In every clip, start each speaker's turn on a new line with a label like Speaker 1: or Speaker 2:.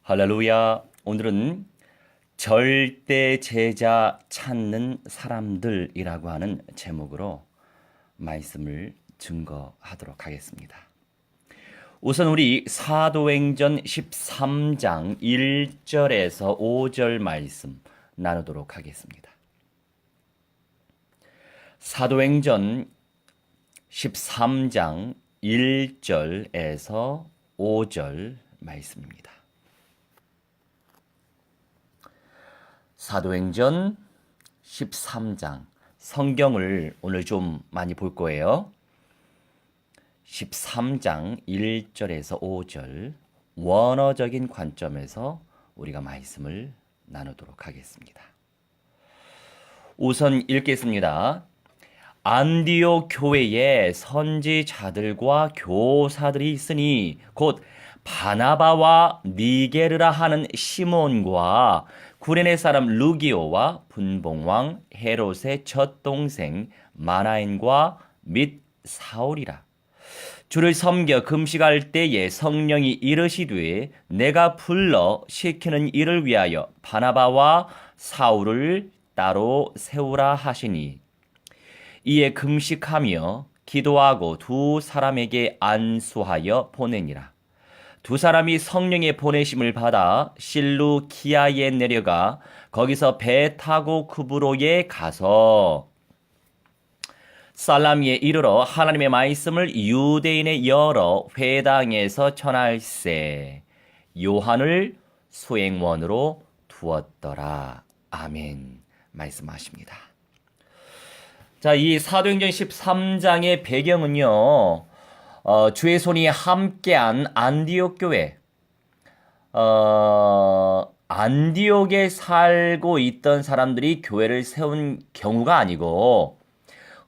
Speaker 1: 할렐루야. 오늘은 절대 제자 찾는 사람들이라고 하는 제목으로 말씀을 증거하도록 하겠습니다. 우선 우리 사도행전 13장 1절에서 5절 말씀 나누도록 하겠습니다. 사도행전 13장 1절에서 5절 말씀입니다. 사도행전 13장 성경을 오늘 좀 많이 볼 거예요. 13장 1절에서 5절 원어적인 관점에서 우리가 말씀을 나누도록 하겠습니다. 우선 읽겠습니다. 안디옥 교회에 선지자들과 교사들이 있으니 곧 바나바와 니게르라 하는 시몬과 구레네 사람 루기오와 분봉왕 헤롯의 젖동생 마나엔과 및 사울이라. 주를 섬겨 금식할 때에 성령이 이르시되 내가 불러 시키는 일을 위하여 바나바와 사울을 따로 세우라 하시니 이에 금식하며 기도하고 두 사람에게 안수하여 보내니라. 두 사람이 성령의 보내심을 받아 실루키아에 내려가 거기서 배 타고 쿠브로에 가서 살라미에 이르러 하나님의 말씀을 유대인의 여러 회당에서 전할세 요한을 수행원으로 두었더라. 아멘. 말씀하십니다. 자, 이 사도행전 13장의 배경은요. 주의 손이 함께한 안디옥 교회, 안디옥에 살고 있던 사람들이 교회를 세운 경우가 아니고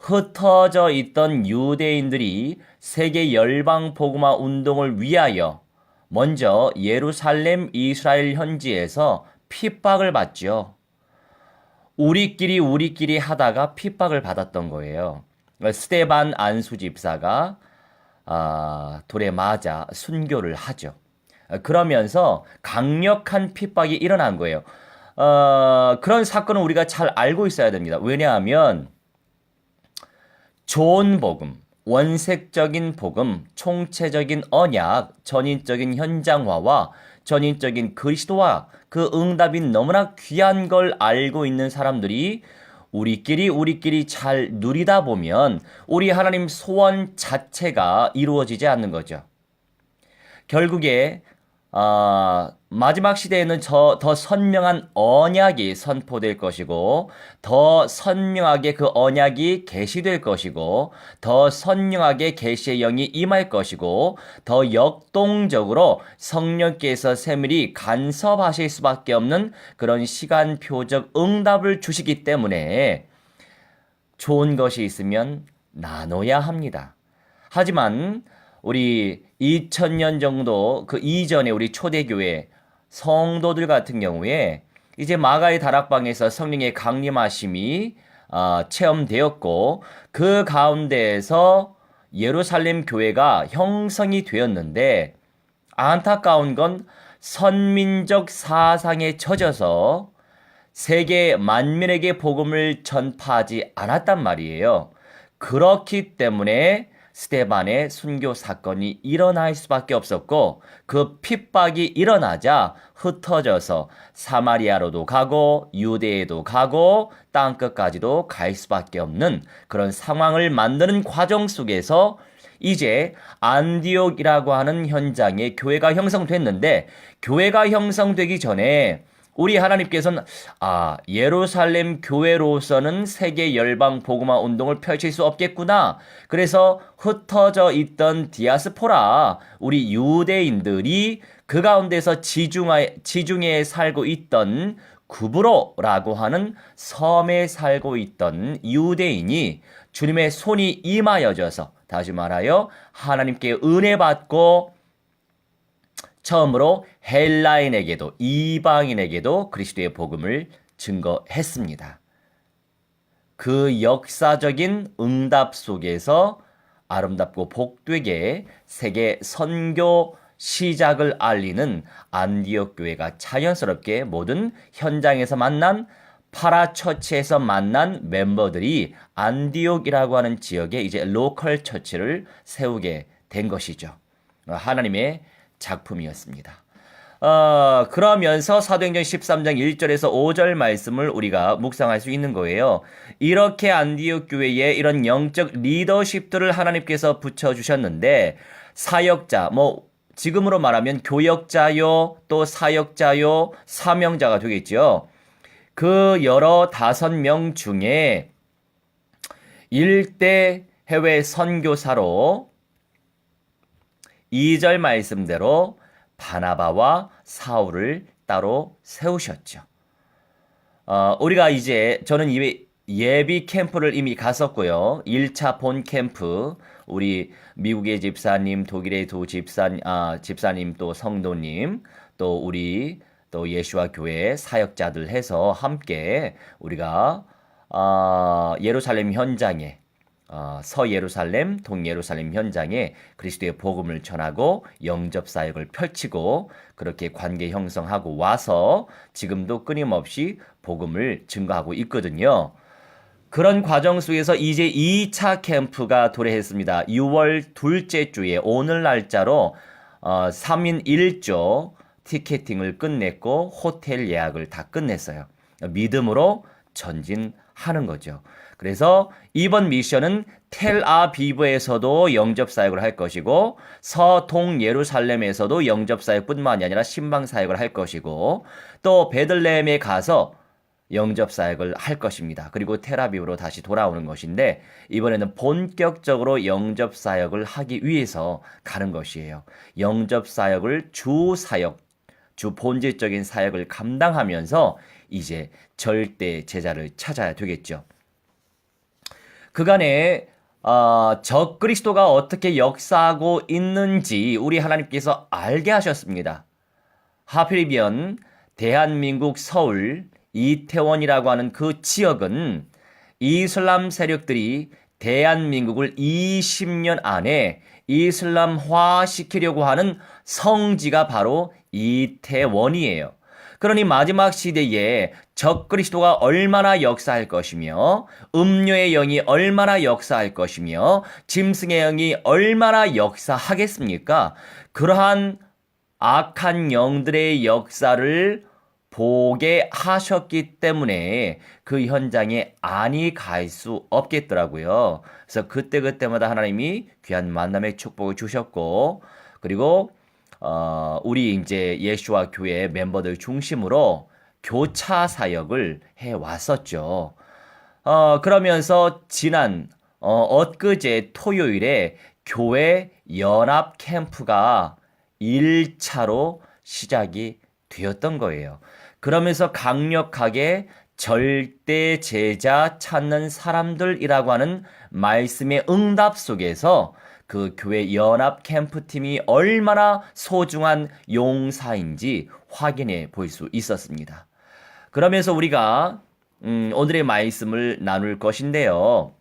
Speaker 1: 흩어져 있던 유대인들이 세계 열방 복음화 운동을 위하여 먼저 예루살렘 이스라엘 현지에서 핍박을 받죠. 우리끼리 하다가 핍박을 받았던 거예요. 스데반 안수 집사가 돌에 맞아 순교를 하죠. 그러면서 강력한 핍박이 일어난 거예요. 그런 사건은 우리가 잘 알고 있어야 됩니다. 왜냐하면 좋은 복음, 원색적인 복음, 총체적인 언약, 전인적인 현장화와 전인적인 그리스도와 그 응답이 너무나 귀한 걸 알고 있는 사람들이 우리끼리 잘 누리다 보면 우리 하나님 소원 자체가 이루어지지 않는 거죠. 결국에 마지막 시대에는 더 선명한 언약이 선포될 것이고 더 선명하게 그 언약이 계시될 것이고 더 선명하게 계시의 영이 임할 것이고 더 역동적으로 성령께서 세밀히 간섭하실 수밖에 없는 그런 시간표적 응답을 주시기 때문에 좋은 것이 있으면 나눠야 합니다. 하지만 우리 2000년 정도 그 이전에 우리 초대교회 성도들 같은 경우에 이제 마가의 다락방에서 성령의 강림하심이 체험되었고 그 가운데에서 예루살렘 교회가 형성이 되었는데 안타까운 건 선민적 사상에 젖어서 세계 만민에게 복음을 전파하지 않았단 말이에요. 그렇기 때문에 스데반의 순교 사건이 일어날 수밖에 없었고 그 핍박이 일어나자 흩어져서 사마리아로도 가고 유대에도 가고 땅끝까지도 갈 수밖에 없는 그런 상황을 만드는 과정 속에서 이제 안디옥이라고 하는 현장에 교회가 형성됐는데 교회가 형성되기 전에 우리 하나님께서는 예루살렘 교회로서는 세계 열방 복음화 운동을 펼칠 수 없겠구나. 그래서 흩어져 있던 디아스포라 우리 유대인들이 그 가운데서 지중해에 살고 있던 구브로라고 하는 섬에 살고 있던 유대인이 주님의 손이 임하여져서 다시 말하여 하나님께 은혜 받고 처음으로 헬라인에게도 이방인에게도 그리스도의 복음을 증거했습니다. 그 역사적인 응답 속에서 아름답고 복되게 세계 선교 시작을 알리는 안디옥 교회가 자연스럽게 모든 현장에서 만난 파라처치에서 만난 멤버들이 안디옥이라고 하는 지역에 이제 로컬 처치를 세우게 된 것이죠. 하나님의 작품이었습니다. 그러면서 사도행전 13장 1절에서 5절 말씀을 우리가 묵상할 수 있는 거예요. 이렇게 안디옥 교회에 이런 영적 리더십들을 하나님께서 붙여주셨는데 사역자, 지금으로 말하면 교역자요, 또 사역자요, 사명자가 되겠죠. 그 여러 5명 중에 일대 해외 선교사로 2절 말씀대로 바나바와 사울을 따로 세우셨죠. 우리가 이제 저는 예비 캠프를 이미 갔었고요. 1차 본 캠프 우리 미국의 집사님, 독일의 두 집사님 또 성도님 또 우리 또 예수와 교회 사역자들 해서 함께 우리가 예루살렘 현장에 서예루살렘, 동예루살렘 현장에 그리스도의 복음을 전하고 영접 사역을 펼치고 그렇게 관계 형성하고 와서 지금도 끊임없이 복음을 증거하고 있거든요. 그런 과정 속에서 이제 2차 캠프가 도래했습니다. 6월 둘째 주에 오늘 날짜로 3인 1조 티켓팅을 끝냈고 호텔 예약을 다 끝냈어요. 믿음으로 전진하는 거죠. 그래서 이번 미션은 텔아비브에서도 영접 사역을 할 것이고 서동 예루살렘에서도 영접 사역뿐만이 아니라 신방 사역을 할 것이고 또 베들레헴에 가서 영접 사역을 할 것입니다. 그리고 텔아비브로 다시 돌아오는 것인데 이번에는 본격적으로 영접 사역을 하기 위해서 가는 것이에요. 영접 사역을 주 본질적인 사역을 감당하면서 이제 절대 제자를 찾아야 되겠죠. 그간에 적그리스도가 어떻게 역사하고 있는지 우리 하나님께서 알게 하셨습니다. 하필이면 대한민국 서울 이태원이라고 하는 그 지역은 이슬람 세력들이 대한민국을 20년 안에 이슬람화 시키려고 하는 성지가 바로 이태원이에요. 그러니 마지막 시대에 적그리스도가 얼마나 역사할 것이며 음료의 영이 얼마나 역사할 것이며 짐승의 영이 얼마나 역사하겠습니까? 그러한 악한 영들의 역사를 보게 하셨기 때문에 그 현장에 안이 갈 수 없겠더라고요. 그래서 그때마다 하나님이 귀한 만남의 축복을 주셨고 그리고 우리 이제 예수와 교회 멤버들 중심으로 교차 사역을 해 왔었죠. 그러면서 지난 엊그제 토요일에 교회 연합 캠프가 1차로 시작이 되었던 거예요. 그러면서 강력하게 절대 제자 찾는 사람들이라고 하는 말씀의 응답 속에서 그 교회 연합 캠프팀이 얼마나 소중한 용사인지 확인해 볼 수 있었습니다. 그러면서 우리가 오늘의 말씀을 나눌 것인데요.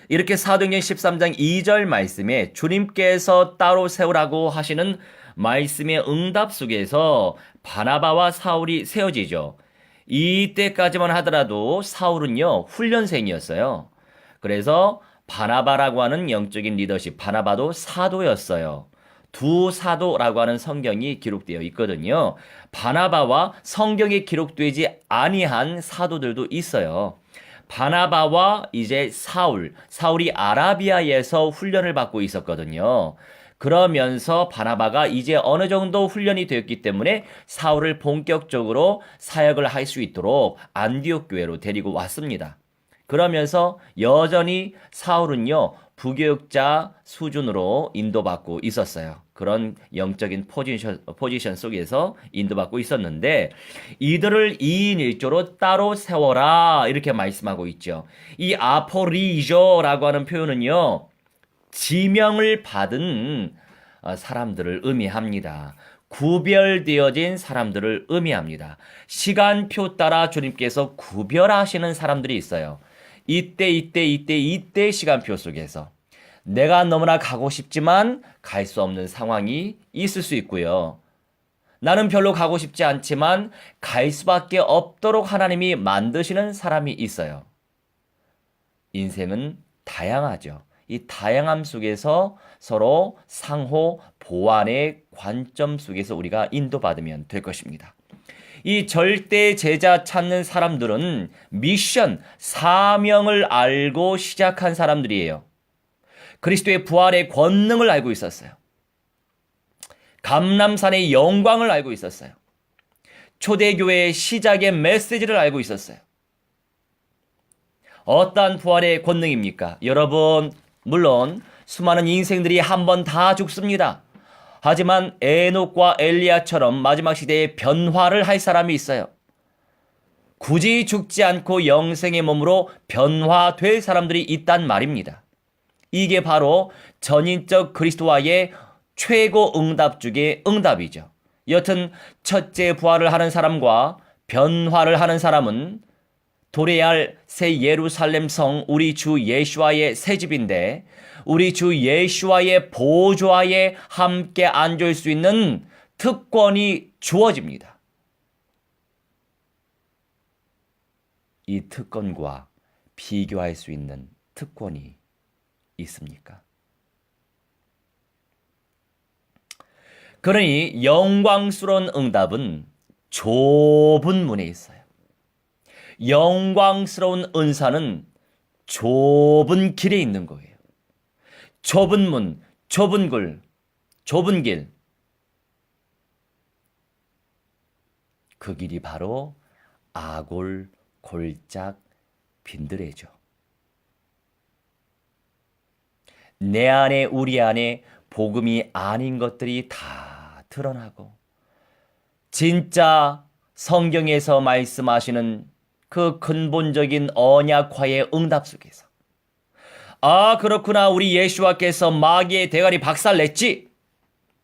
Speaker 1: 이렇게 사도행전 13장 2절 말씀에 주님께서 따로 세우라고 하시는 말씀의 응답 속에서 바나바와 사울이 세워지죠. 이때까지만 하더라도 사울은요 훈련생이었어요. 그래서 바나바라고 하는 영적인 리더십, 바나바도 사도였어요. 두 사도라고 하는 성경이 기록되어 있거든요. 바나바와 성경에 기록되지 아니한 사도들도 있어요. 바나바와 이제 사울이 아라비아에서 훈련을 받고 있었거든요. 그러면서 바나바가 이제 어느 정도 훈련이 되었기 때문에 사울을 본격적으로 사역을 할 수 있도록 안디옥 교회로 데리고 왔습니다. 그러면서 여전히 사울은요, 부교육자 수준으로 인도받고 있었어요. 그런 영적인 포지션 속에서 인도받고 있었는데 이들을 2인 1조로 따로 세워라 이렇게 말씀하고 있죠. 이 아포리조라고 하는 표현은요. 지명을 받은 사람들을 의미합니다. 구별되어진 사람들을 의미합니다. 시간표 따라 주님께서 구별하시는 사람들이 있어요. 이때 시간표 속에서 내가 너무나 가고 싶지만 갈 수 없는 상황이 있을 수 있고요. 나는 별로 가고 싶지 않지만 갈 수밖에 없도록 하나님이 만드시는 사람이 있어요. 인생은 다양하죠. 이 다양함 속에서 서로 상호 보완의 관점 속에서 우리가 인도받으면 될 것입니다. 이 절대 제자 찾는 사람들은 미션, 사명을 알고 시작한 사람들이에요. 그리스도의 부활의 권능을 알고 있었어요. 감람산의 영광을 알고 있었어요. 초대교회의 시작의 메시지를 알고 있었어요. 어떠한 부활의 권능입니까? 여러분, 물론 수많은 인생들이 한 번 다 죽습니다. 하지만 에녹과 엘리야처럼 마지막 시대에 변화를 할 사람이 있어요. 굳이 죽지 않고 영생의 몸으로 변화될 사람들이 있단 말입니다. 이게 바로 전인적 그리스도와의 최고 응답 중의 응답이죠. 여튼 첫째 부활을 하는 사람과 변화를 하는 사람은 도래해야 할 새 예루살렘 성 우리 주 예수와의 새집인데 우리 주 예수와의 보좌에 함께 앉을 수 있는 특권이 주어집니다. 이 특권과 비교할 수 있는 특권이 있습니까? 그러니 영광스러운 응답은 좁은 문에 있어요. 영광스러운 은사는 좁은 길에 있는 거예요. 좁은 문, 좁은 길, 좁은 길. 그 길이 바로 아골, 골짝, 빈드레죠. 내 안에 우리 안에 복음이 아닌 것들이 다 드러나고 진짜 성경에서 말씀하시는 그 근본적인 언약화의 응답 속에서 아 그렇구나 우리 예수와께서 마귀의 대가리 박살냈지.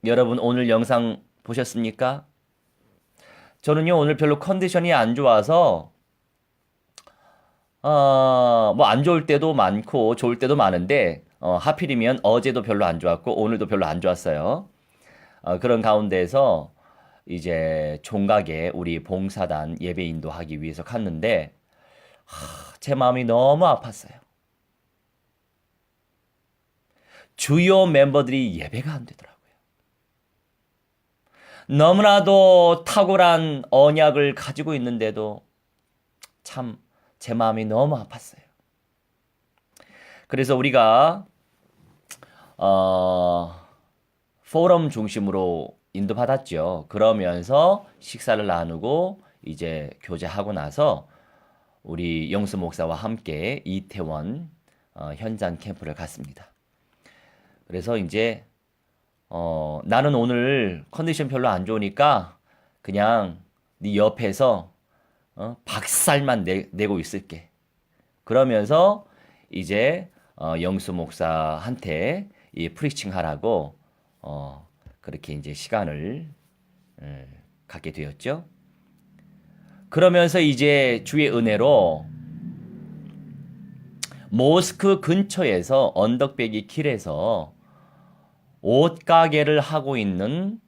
Speaker 1: 여러분 오늘 영상 보셨습니까? 저는요 오늘 별로 컨디션이 안 좋아서 뭐 안 좋을 때도 많고 좋을 때도 많은데 하필이면 어제도 별로 안 좋았고 오늘도 별로 안 좋았어요. 그런 가운데에서 이제 총각에 우리 봉사단 예배 인도하기 위해서 갔는데 제 마음이 너무 아팠어요. 주요 멤버들이 예배가 안 되더라고요. 너무나도 탁월한 언약을 가지고 있는데도 참 제 마음이 너무 아팠어요. 그래서 우리가 포럼 중심으로 인도받았죠. 그러면서 식사를 나누고 이제 교제하고 나서 우리 영수 목사와 함께 이태원 현장 캠프를 갔습니다. 그래서 이제 나는 오늘 컨디션 별로 안 좋으니까 그냥 네 옆에서 박살만 내고 있을게. 그러면서 이제 영수 목사한테 이 프리칭 하라고 그렇게 이제 시간을 갖게 되었죠. 그러면서 이제 주의 은혜로 모스크 근처에서 언덕배기 길에서 옷가게를 하고 있는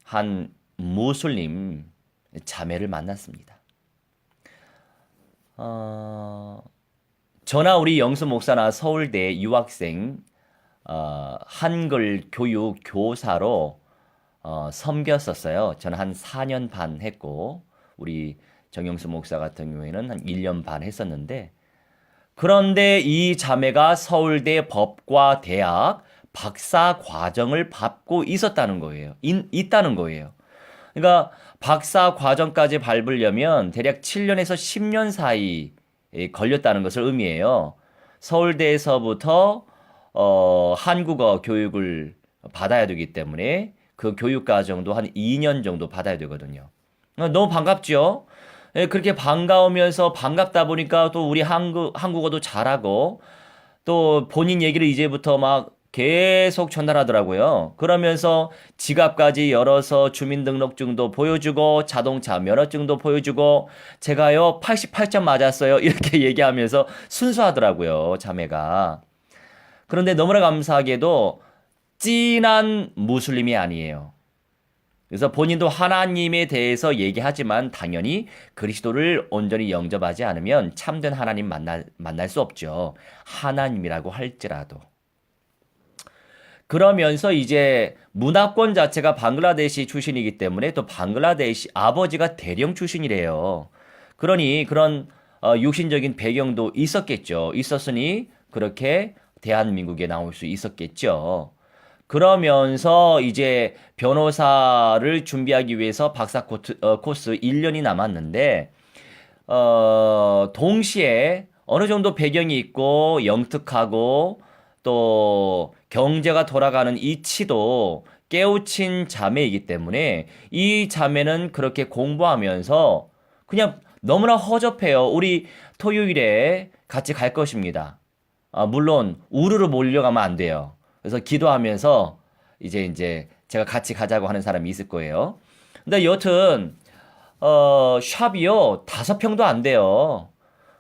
Speaker 1: 한 무슬림 자매를 만났습니다. 저나 우리 영수 목사나 서울대 유학생 한글 교육 교사로 섬겼었어요. 저는 한 4년 반 했고 우리 정영수 목사 같은 경우에는 한 1년 반 했었는데 그런데 이 자매가 서울대 법과 대학 박사 과정을 밟고 있다는 거예요. 그러니까 박사 과정까지 밟으려면 대략 7년에서 10년 사이 걸렸다는 것을 의미해요. 서울대에서부터 한국어 교육을 받아야 되기 때문에 그 교육 과정도 한 2년 정도 받아야 되거든요. 너무 반갑죠? 그렇게 반가우면서 반갑다 보니까 또 우리 한국어도 잘하고 또 본인 얘기를 이제부터 막 계속 전달하더라고요. 그러면서 지갑까지 열어서 주민등록증도 보여주고 자동차 면허증도 보여주고 제가요 88점 맞았어요. 이렇게 얘기하면서 순수하더라고요. 자매가. 그런데 너무나 감사하게도 찐한 무슬림이 아니에요. 그래서 본인도 하나님에 대해서 얘기하지만 당연히 그리스도를 온전히 영접하지 않으면 참된 하나님 만날 수 없죠. 하나님이라고 할지라도. 그러면서 이제 문화권 자체가 방글라데시 출신이기 때문에 또 방글라데시 아버지가 대령 출신이래요. 그러니 그런 육신적인 배경도 있었겠죠. 있었으니 그렇게 대한민국에 나올 수 있었겠죠. 그러면서 이제 변호사를 준비하기 위해서 박사 코스 1년이 남았는데, 동시에 어느 정도 배경이 있고 영특하고 또 경제가 돌아가는 이치도 깨우친 자매이기 때문에 이 자매는 그렇게 공부하면서 그냥 너무나 허접해요. 우리 토요일에 같이 갈 것입니다. 물론 우르르 몰려가면 안 돼요. 그래서 기도하면서 이제 제가 같이 가자고 하는 사람이 있을 거예요. 근데 여튼 샵이요 5평도 안 돼요.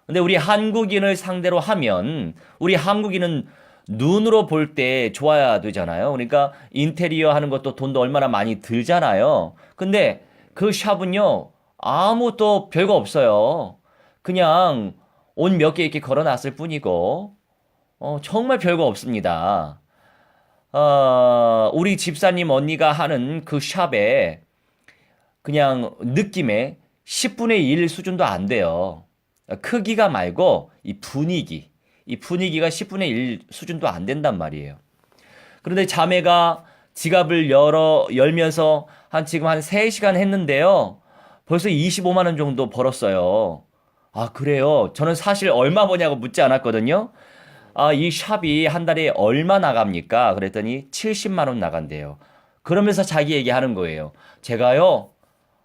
Speaker 1: 근데 우리 한국인을 상대로 하면 우리 한국인은 눈으로 볼 때 좋아야 되잖아요. 그러니까 인테리어 하는 것도 돈도 얼마나 많이 들잖아요. 근데 그 샵은요 아무것도 별거 없어요. 그냥 옷 몇 개 이렇게 걸어놨을 뿐이고 정말 별거 없습니다. 우리 집사님 언니가 하는 그 샵에 그냥 느낌에 10분의 1 수준도 안 돼요. 크기가 말고 이 분위기가 10분의 1 수준도 안 된단 말이에요. 그런데 자매가 지갑을 열면서 지금 한 3시간 했는데요. 벌써 25만 원 정도 벌었어요. 아, 그래요? 저는 사실 얼마 버냐고 묻지 않았거든요. 이 샵이 한 달에 얼마 나갑니까? 그랬더니 70만 원 나간대요. 그러면서 자기 얘기하는 거예요. 제가요,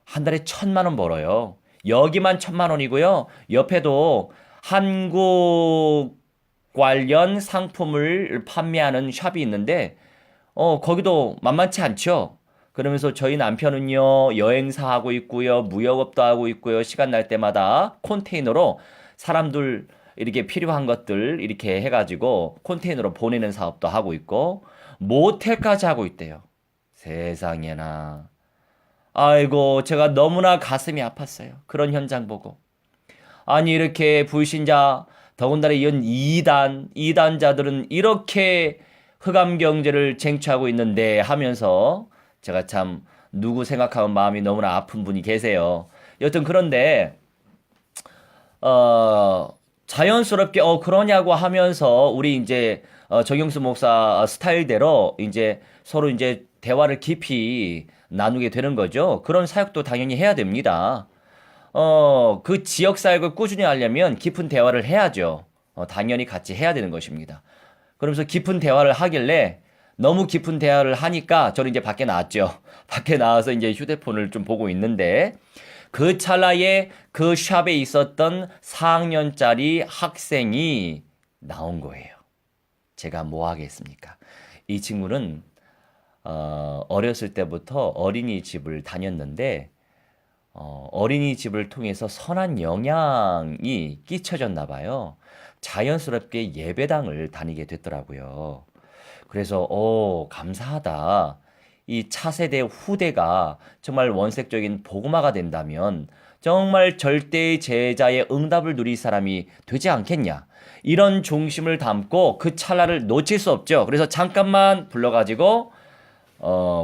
Speaker 1: 한 달에 1,000만 원 벌어요. 여기만 1,000만 원이고요. 옆에도 한국 관련 상품을 판매하는 샵이 있는데, 거기도 만만치 않죠? 그러면서 저희 남편은요, 여행사 하고 있고요, 무역업도 하고 있고요, 시간 날 때마다 컨테이너로 사람들 이렇게 필요한 것들 이렇게 해가지고 컨테이너로 보내는 사업도 하고 있고, 모텔까지 하고 있대요. 세상에나. 아이고, 제가 너무나 가슴이 아팠어요. 그런 현장 보고. 아니, 이렇게 불신자, 더군다나 이런 이단자들은 이렇게 흑암 경제를 쟁취하고 있는데 하면서 제가 참 누구 생각하면 마음이 너무나 아픈 분이 계세요. 여튼 그런데, 자연스럽게, 그러냐고 하면서 우리 이제, 정영수 목사 스타일대로 이제 서로 이제 대화를 깊이 나누게 되는 거죠. 그런 사역도 당연히 해야 됩니다. 그 지역 사역을 꾸준히 하려면 깊은 대화를 해야죠. 당연히 같이 해야 되는 것입니다. 그러면서 깊은 대화를 하길래 너무 깊은 대화를 하니까 저는 이제 밖에 나왔죠. 밖에 나와서 이제 휴대폰을 좀 보고 있는데 그 찰나에 그 샵에 있었던 4학년짜리 학생이 나온 거예요. 제가 뭐 하겠습니까? 이 친구는 어렸을 때부터 어린이집을 다녔는데 어린이집을 통해서 선한 영향이 끼쳐졌나 봐요. 자연스럽게 예배당을 다니게 됐더라고요. 그래서 감사하다. 이 차세대 후대가 정말 원색적인 복음화가 된다면 정말 절대의 제자의 응답을 누릴 사람이 되지 않겠냐. 이런 중심을 담고 그 찰나를 놓칠 수 없죠. 그래서 잠깐만 불러가지고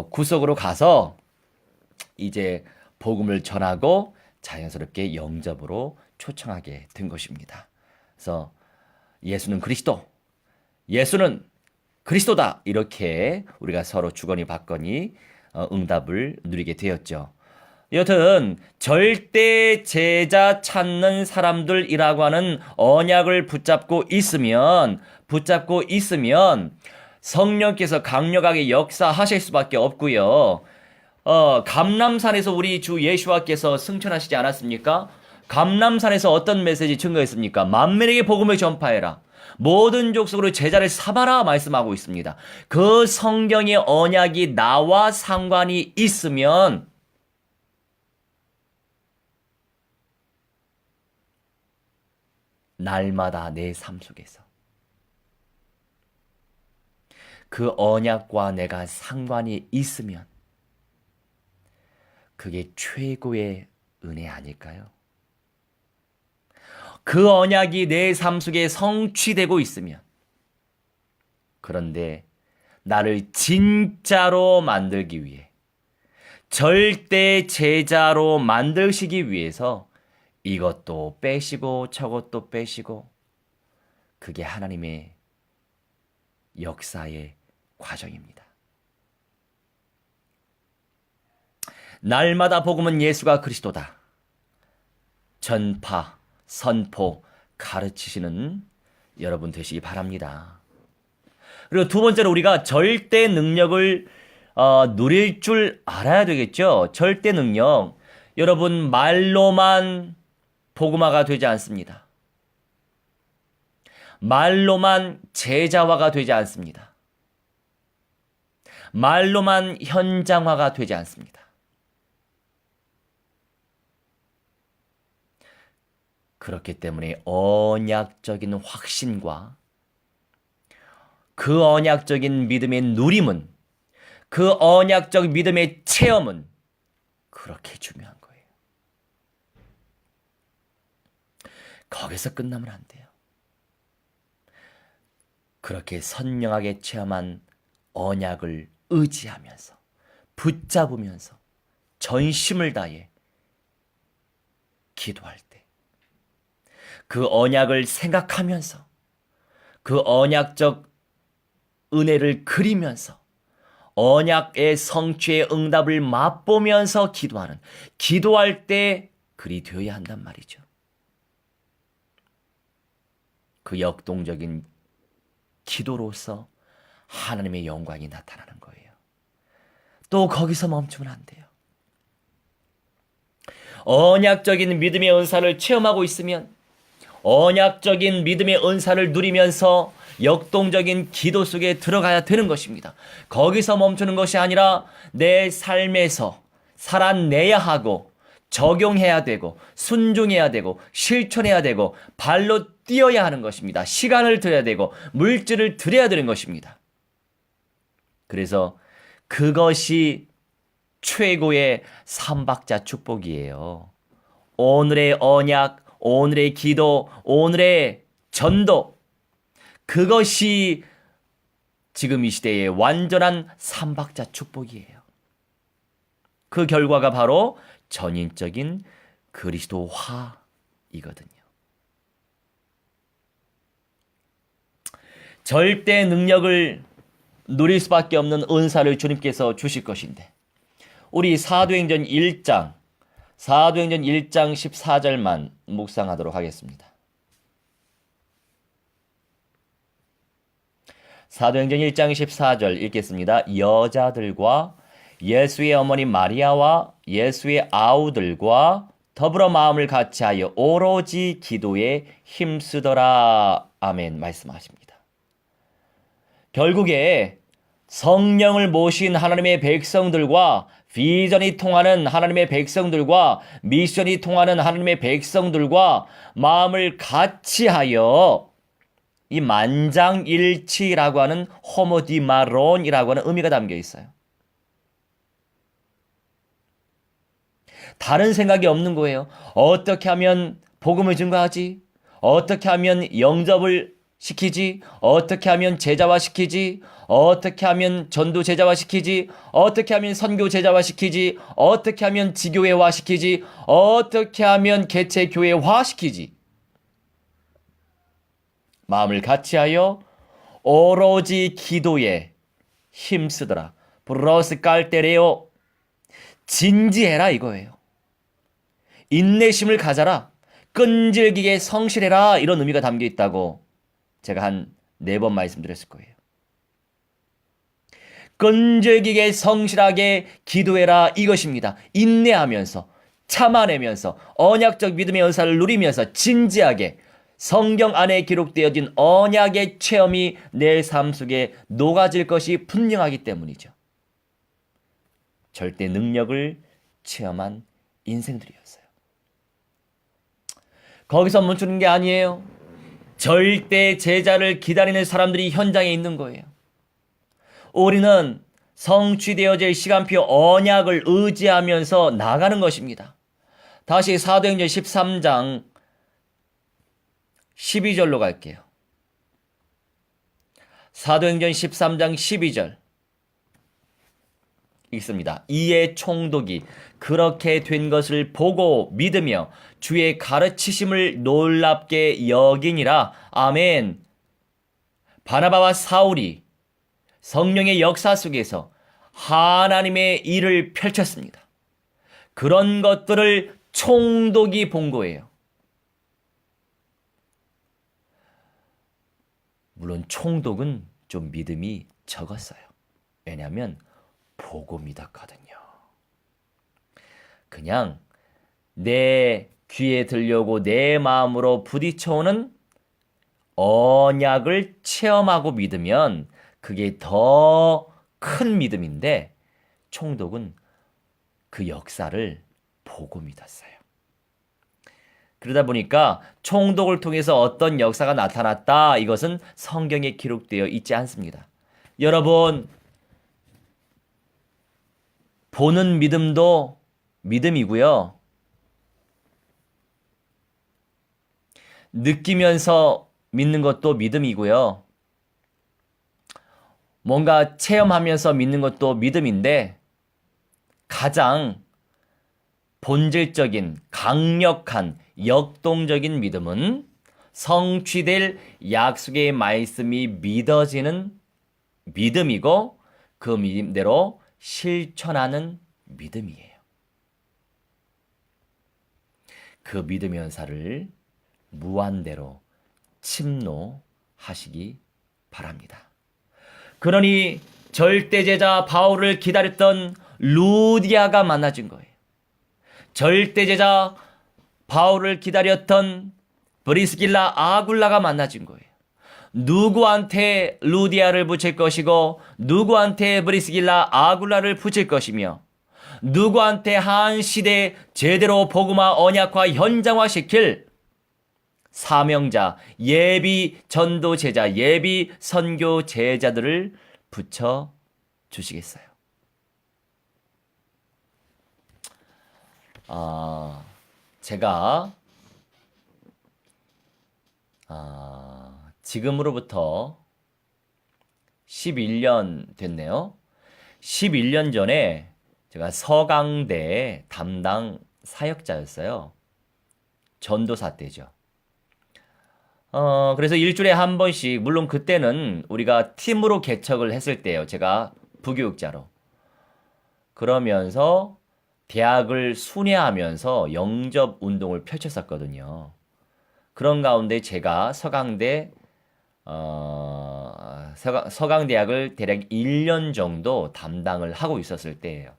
Speaker 1: 구석으로 가서 이제 복음을 전하고 자연스럽게 영접으로 초청하게 된 것입니다. 그래서 예수는 그리스도, 예수는 그리스도다. 이렇게 우리가 서로 주거니 받거니 응답을 누리게 되었죠. 여튼 절대 제자 찾는 사람들이라고 하는 언약을 붙잡고 있으면 성령께서 강력하게 역사하실 수밖에 없고요. 감람산에서 우리 주 예수와께서 승천하시지 않았습니까? 감람산에서 어떤 메시지 증거했습니까? 만민에게 복음을 전파해라. 모든 족속으로 제자를 삼아라 말씀하고 있습니다. 그 성경의 언약이 나와 상관이 있으면 날마다 내 삶 속에서 그 언약과 내가 상관이 있으면 그게 최고의 은혜 아닐까요? 그 언약이 내 삶 속에 성취되고 있으면, 그런데 나를 진짜로 만들기 위해, 절대 제자로 만드시기 위해서 이것도 빼시고 저것도 빼시고, 그게 하나님의 역사의 과정입니다. 날마다 복음은 예수가 그리스도다. 전파, 선포, 가르치시는 여러분 되시기 바랍니다. 그리고 두 번째로 우리가 절대 능력을 누릴 줄 알아야 되겠죠. 절대 능력. 여러분, 말로만 복음화가 되지 않습니다. 말로만 제자화가 되지 않습니다. 말로만 현장화가 되지 않습니다. 그렇기 때문에 언약적인 확신과 그 언약적인 믿음의 누림은, 그 언약적 믿음의 체험은 그렇게 중요한 거예요. 거기서 끝나면 안 돼요. 그렇게 선명하게 체험한 언약을 의지하면서, 붙잡으면서, 전심을 다해 기도할 때, 그 언약을 생각하면서, 그 언약적 은혜를 그리면서, 언약의 성취의 응답을 맛보면서 기도할 때 그리 되어야 한단 말이죠. 그 역동적인 기도로서 하나님의 영광이 나타나는 거예요. 또 거기서 멈추면 안 돼요. 언약적인 믿음의 은사를 체험하고 있으면, 언약적인 믿음의 은사를 누리면서 역동적인 기도 속에 들어가야 되는 것입니다. 거기서 멈추는 것이 아니라 내 삶에서 살아내야 하고, 적용해야 되고, 순종해야 되고, 실천해야 되고, 발로 뛰어야 하는 것입니다. 시간을 들여야 되고, 물질을 들여야 되는 것입니다. 그래서 그것이 최고의 삼박자 축복이에요. 오늘의 언약, 오늘의 기도, 오늘의 전도, 그것이 지금 이 시대의 완전한 삼박자 축복이에요. 그 결과가 바로 전인적인 그리스도화이거든요. 절대 능력을 누릴 수밖에 없는 은사를 주님께서 주실 것인데, 우리 사도행전 1장 14절만 묵상하도록 하겠습니다. 사도행전 1장 14절 읽겠습니다. 여자들과 예수의 어머니 마리아와 예수의 아우들과 더불어 마음을 같이하여 오로지 기도에 힘쓰더라. 아멘 말씀하십니다. 결국에 성령을 모신 하나님의 백성들과 비전이 통하는 하나님의 백성들과 미션이 통하는 하나님의 백성들과 마음을 같이하여, 이 만장일치라고 하는 호모디마론이라고 하는 의미가 담겨 있어요. 다른 생각이 없는 거예요. 어떻게 하면 복음을 증거하지? 어떻게 하면 영접을 시키지? 어떻게 하면 제자화 시키지? 어떻게 하면 전도 제자화 시키지? 어떻게 하면 선교 제자화 시키지? 어떻게 하면 지교회화 시키지? 어떻게 하면 개체 교회화 시키지? 마음을 같이하여 오로지 기도에 힘쓰더라. 브로스 깔때레오. 진지해라 이거예요. 인내심을 가져라. 끈질기게 성실해라. 이런 의미가 담겨 있다고 제가 한 4번 말씀드렸을 거예요. 끈질기게 성실하게 기도해라 이것입니다. 인내하면서, 참아내면서, 언약적 믿음의 은사를 누리면서 진지하게 성경 안에 기록되어진 언약의 체험이 내 삶 속에 녹아질 것이 분명하기 때문이죠. 절대 능력을 체험한 인생들이었어요. 거기서 멈추는 게 아니에요. 절대 제자를 기다리는 사람들이 현장에 있는 거예요. 우리는 성취되어질 시간표 언약을 의지하면서 나가는 것입니다. 다시 사도행전 13장 12절로 갈게요. 사도행전 13장 12절 읽습니다. 이에 총독이 그렇게 된 것을 보고 믿으며 주의 가르치심을 놀랍게 여기니라. 아멘. 바나바와 사울이 성령의 역사 속에서 하나님의 일을 펼쳤습니다. 그런 것들을 총독이 본 거예요. 물론 총독은 좀 믿음이 적었어요. 왜냐하면 보고 믿었거든요. 그냥 내 귀에 들려오고 내 마음으로 부딪혀오는 언약을 체험하고 믿으면 그게 더 큰 믿음인데, 총독은 그 역사를 보고 믿었어요. 그러다 보니까 총독을 통해서 어떤 역사가 나타났다, 이것은 성경에 기록되어 있지 않습니다. 여러분, 보는 믿음도 믿음이고요. 느끼면서 믿는 것도 믿음이고요. 뭔가 체험하면서 믿는 것도 믿음인데, 가장 본질적인, 강력한, 역동적인 믿음은 성취될 약속의 말씀이 믿어지는 믿음이고, 그 믿음대로 실천하는 믿음이에요. 그 믿음의 연사를 무한대로 침노하시기 바랍니다. 그러니 절대제자 바울을 기다렸던 루디아가 만나준 거예요. 절대제자 바울을 기다렸던 브리스길라 아굴라가 만나준 거예요. 누구한테 루디아를 붙일 것이고 누구한테 브리스길라 아굴라를 붙일 것이며 누구한테 한 시대 제대로 복음화 언약화 현장화시킬 사명자, 예비 전도 제자, 예비 선교 제자들을 붙여 주시겠어요. 제가 지금으로부터 11년 됐네요. 11년 전에 제가 서강대 담당 사역자였어요. 전도사 때죠. 그래서 일주일에 한 번씩, 물론 그때는 우리가 팀으로 개척을 했을 때예요. 제가 부교육자로. 그러면서 대학을 순회하면서 영접 운동을 펼쳤었거든요. 그런 가운데 제가 서강대학을 대략 1년 정도 담당을 하고 있었을 때예요.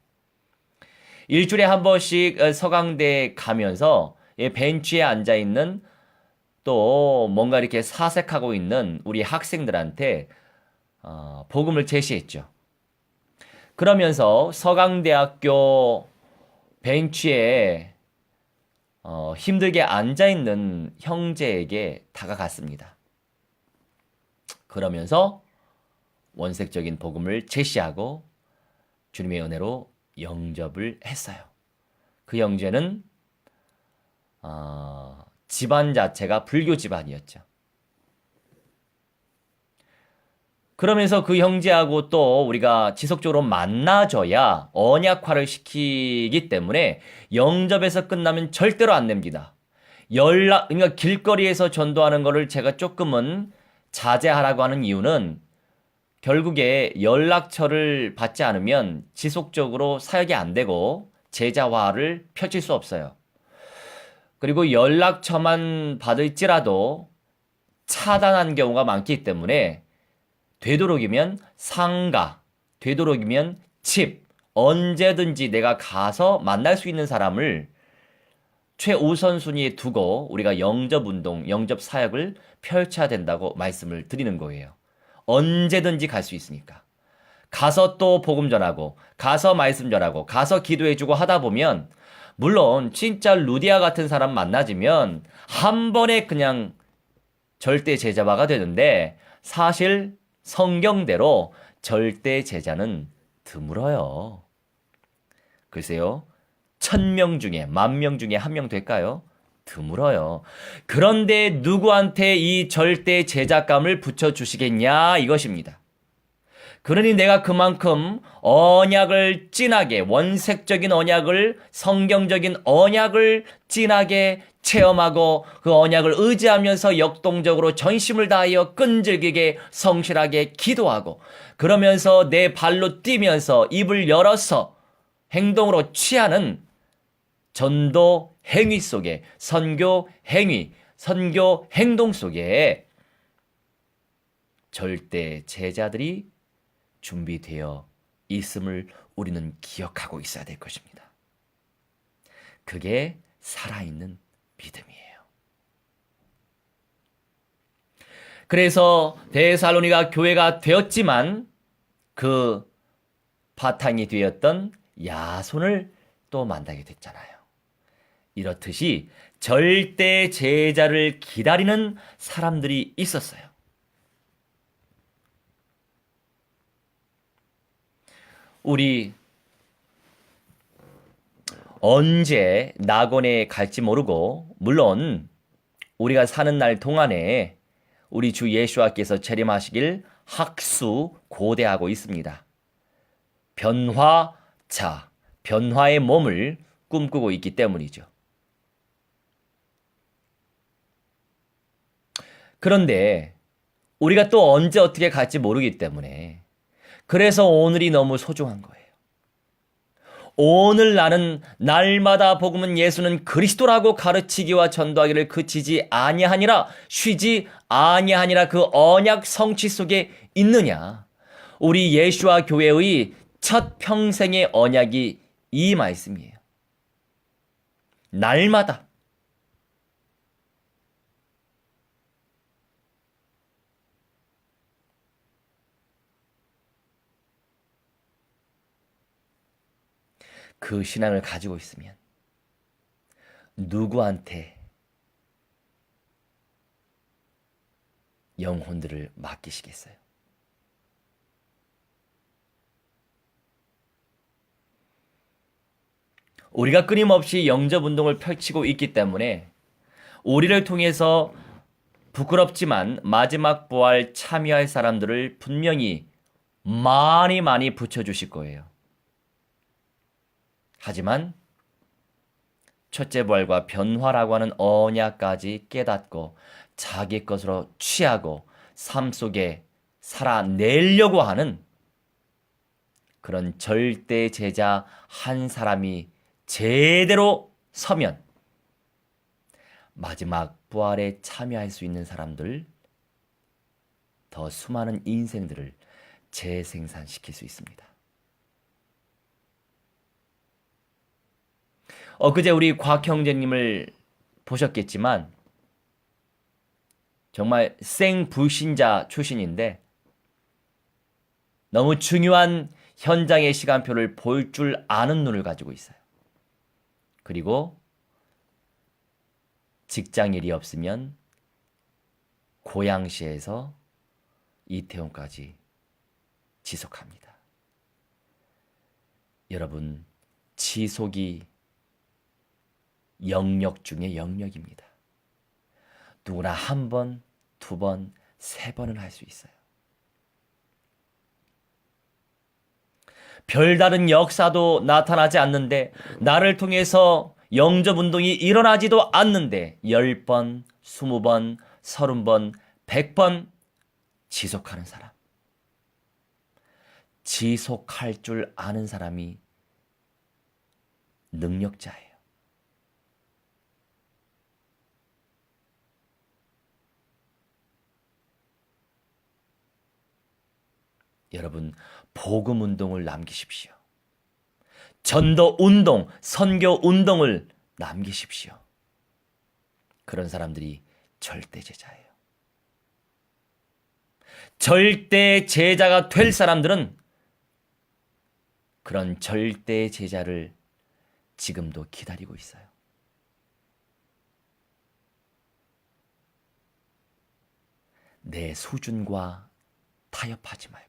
Speaker 1: 일주일에 한 번씩 서강대 가면서 벤치에 앉아있는 또 뭔가 이렇게 사색하고 있는 우리 학생들한테 복음을 제시했죠. 그러면서 서강대학교 벤치에 힘들게 앉아있는 형제에게 다가갔습니다. 그러면서 원색적인 복음을 제시하고 주님의 은혜로 영접을 했어요. 그 형제는 집안 자체가 불교 집안이었죠. 그러면서 그 형제하고 또 우리가 지속적으로 만나줘야 언약화를 시키기 때문에 영접에서 끝나면 절대로 안 됩니다. 그러니까 길거리에서 전도하는 거를 제가 조금은 자제하라고 하는 이유는 결국에 연락처를 받지 않으면 지속적으로 사역이 안 되고 제자화를 펼칠 수 없어요. 그리고 연락처만 받을지라도 차단한 경우가 많기 때문에 되도록이면 상가, 되도록이면 집, 언제든지 내가 가서 만날 수 있는 사람을 최우선순위에 두고 우리가 영접운동, 영접사역을 펼쳐야 된다고 말씀을 드리는 거예요. 언제든지 갈 수 있으니까. 가서 또 복음 전하고, 가서 말씀 전하고, 가서 기도해주고 하다 보면 물론 진짜 루디아 같은 사람 만나지면 한 번에 그냥 절대 제자화가 되는데, 사실 성경대로 절대 제자는 드물어요. 글쎄요, 1000명 중에 10,000명 중에 1명 될까요? 드물어요. 그런데 누구한테 이 절대 제자감을 붙여주시겠냐 이것입니다. 그러니 내가 그만큼 언약을 진하게, 원색적인 언약을, 성경적인 언약을 진하게 체험하고 그 언약을 의지하면서 역동적으로 전심을 다하여 끈질기게 성실하게 기도하고, 그러면서 내 발로 뛰면서 입을 열어서 행동으로 취하는 전도 행위 속에, 선교 행위, 선교 행동 속에 절대 제자들이 준비되어 있음을 우리는 기억하고 있어야 될 것입니다. 그게 살아있는 믿음이에요. 그래서 데살로니가 교회가 되었지만 그 바탕이 되었던 야손을 또 만나게 됐잖아요. 이렇듯이 절대 제자를 기다리는 사람들이 있었어요. 우리 언제 낙원에 갈지 모르고, 물론 우리가 사는 날 동안에 우리 주 예수와께서 재림하시길 학수고대하고 있습니다. 변화자, 변화의 몸을 꿈꾸고 있기 때문이죠. 그런데 우리가 또 언제 어떻게 갈지 모르기 때문에, 그래서 오늘이 너무 소중한 거예요. 오늘 나는 날마다 복음은 예수는 그리스도라고 가르치기와 전도하기를 그치지 아니하니라, 쉬지 아니하니라 그 언약 성취 속에 있느냐. 우리 예수와 교회의 첫 평생의 언약이 이 말씀이에요. 날마다 그 신앙을 가지고 있으면 누구한테 영혼들을 맡기시겠어요? 우리가 끊임없이 영접운동을 펼치고 있기 때문에 우리를 통해서 부끄럽지만 마지막 부활 참여할 사람들을 분명히 많이 붙여주실 거예요. 하지만 첫째 부활과 변화라고 하는 언약까지 깨닫고 자기 것으로 취하고 삶 속에 살아내려고 하는 그런 절대 제자 한 사람이 제대로 서면 마지막 부활에 참여할 수 있는 사람들, 더 수많은 인생들을 재생산시킬 수 있습니다. 그제 우리 곽 형제님을 보셨겠지만 정말 생불신자 출신인데 너무 중요한 현장의 시간표를 볼 줄 아는 눈을 가지고 있어요. 그리고 직장 일이 없으면 고양시에서 이태원까지 지속합니다. 여러분, 지속이 영역 중에 영역입니다. 누구나 한 번, 두 번, 세 번은 할 수 있어요. 별다른 역사도 나타나지 않는데, 나를 통해서 영접운동이 일어나지도 않는데 10번, 20번, 30번, 100번 지속하는 사람. 지속할 줄 아는 사람이 능력자예요. 여러분, 복음 운동을 남기십시오. 전도 운동, 선교 운동을 남기십시오. 그런 사람들이 절대 제자예요. 절대 제자가 될 사람들은 그런 절대 제자를 지금도 기다리고 있어요. 내 수준과 타협하지 말고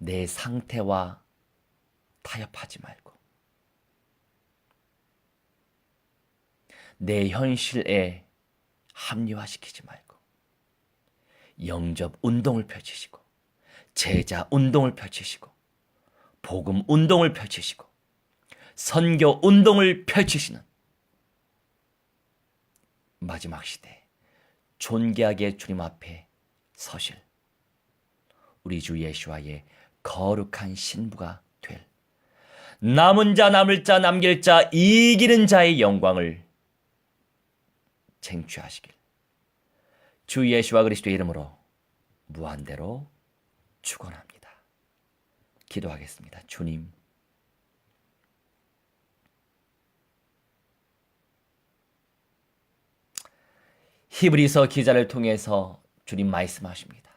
Speaker 1: 내 상태와 타협하지 말고 내 현실에 합리화시키지 말고 영접 운동을 펼치시고 제자 운동을 펼치시고 복음 운동을 펼치시고 선교 운동을 펼치시는 마지막 시대 존귀하게 주님 앞에 서실 우리 주 예수와의 거룩한 신부가 될 남은 자 남을 자 남길 자 이기는 자의 영광을 쟁취하시길 주 예수와 그리스도의 이름으로 무한대로 축원합니다. 기도하겠습니다. 주님, 히브리서 기자를 통해서 주님 말씀하십니다.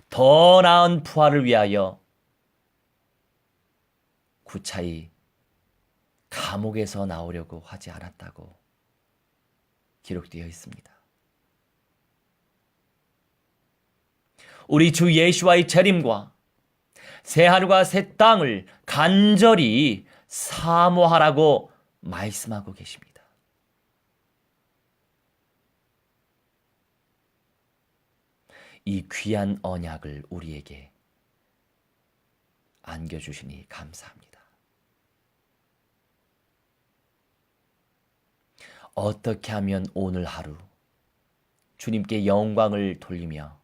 Speaker 1: 더 나은 부활을 위하여 구차히 감옥에서 나오려고 하지 않았다고 기록되어 있습니다. 우리 주 예수와의 재림과 새하늘과 새 땅을 간절히 사모하라고 말씀하고 계십니다. 이 귀한 언약을 우리에게 안겨주시니 감사합니다. 어떻게 하면 오늘 하루 주님께 영광을 돌리며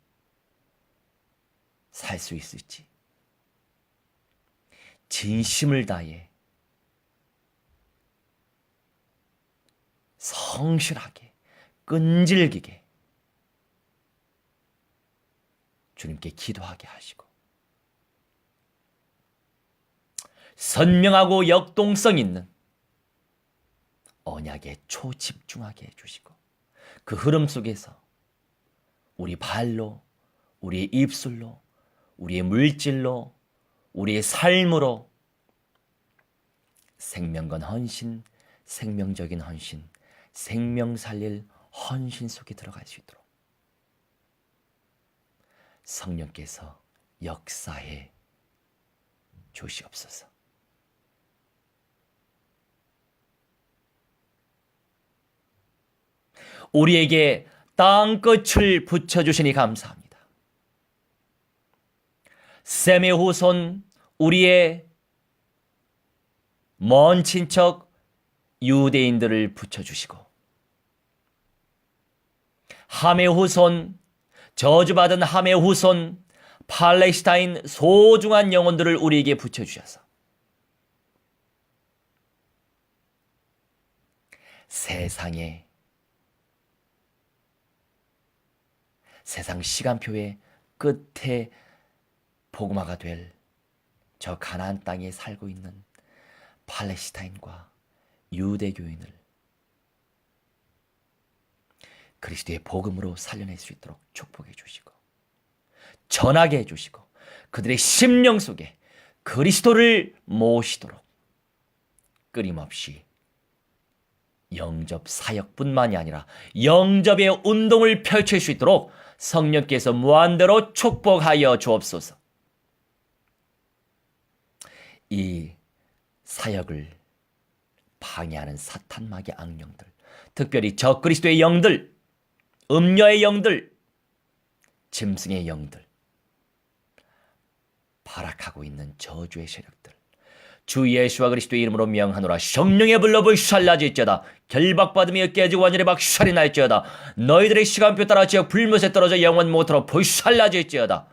Speaker 1: 살 수 있을지 진심을 다해 성실하게 끈질기게 주님께 기도하게 하시고 선명하고 역동성 있는 언약에 초집중하게 해주시고 그 흐름 속에서 우리 발로 우리의 입술로 우리의 물질로 우리의 삶으로 생명건 헌신, 생명적인 헌신, 생명 살릴 헌신 속에 들어갈 수 있도록 성령께서 역사해 주시옵소서. 우리에게 땅끝을 붙여주시니 감사합니다. 셈의 후손 우리의 먼 친척 유대인들을 붙여주시고 함의 후손 저주받은 함의 후손 팔레스타인 소중한 영혼들을 우리에게 붙여주셔서 세상 시간표의 끝에 복음화가 될 저 가나안 땅에 살고 있는 팔레스타인과 유대교인을 그리스도의 복음으로 살려낼 수 있도록 축복해 주시고 전하게 해주시고 그들의 심령 속에 그리스도를 모시도록 끊임없이 영접 사역뿐만이 아니라 영접의 운동을 펼칠 수 있도록 성령께서 무한대로 축복하여 주옵소서. 이 사역을 방해하는 사탄 마귀 악령들, 특별히 적그리스도의 영들, 음녀의 영들, 짐승의 영들, 발악하고 있는 저주의 세력들, 주 예수와 그리스도의 이름으로 명하노라. 성령의 불로 불살라질지어다. 결박받으며 깨지고 완전히 박살이 날지어다. 너희들의 시간표 따라 지역 불못에 떨어져 영원 못으로 불살라질지어다.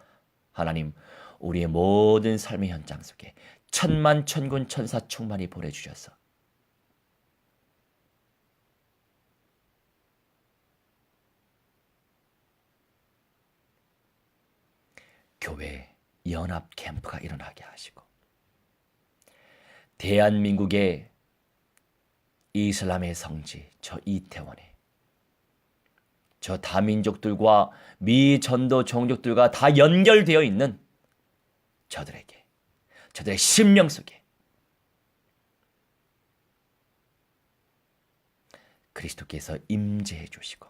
Speaker 1: 하나님, 우리의 모든 삶의 현장 속에 천만 천군 천사 충만히 보내주셔서 교회 연합 캠프가 일어나게 하시고 대한민국의 이슬람의 성지 저 이태원에 저 다민족들과 미전도 종족들과 다 연결되어 있는 저들에게 저들의 심령 속에 그리스도께서 임재해 주시고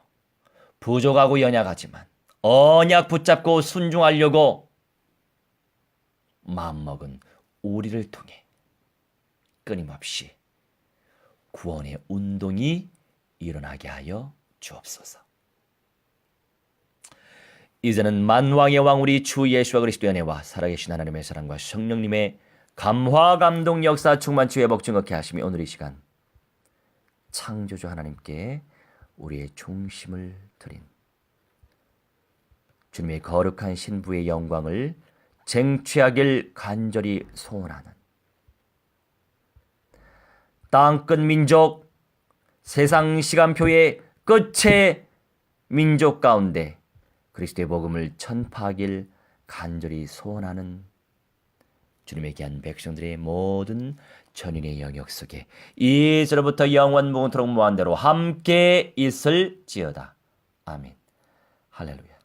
Speaker 1: 부족하고 연약하지만 언약 붙잡고 순종하려고 마음먹은 우리를 통해 끊임없이 구원의 운동이 일어나게 하여 주옵소서. 이제는 만왕의 왕 우리 주 예수와 그리스도의 은혜와 살아계신 하나님의 사랑과 성령님의 감화 감동 역사 충만치 회복 증거케 하심이 오늘 이 시간 창조주 하나님께 우리의 중심을 드린 주님의 거룩한 신부의 영광을 쟁취하길 간절히 소원하는 땅끝 민족, 세상 시간표의 끝의 민족 가운데 그리스도의 복음을 전파하길 간절히 소원하는 주님의 귀한 백성들의 모든 전인의 영역 속에 이제로부터 영원 무궁토록 무한대로 함께 있을지어다. 아멘. 할렐루야.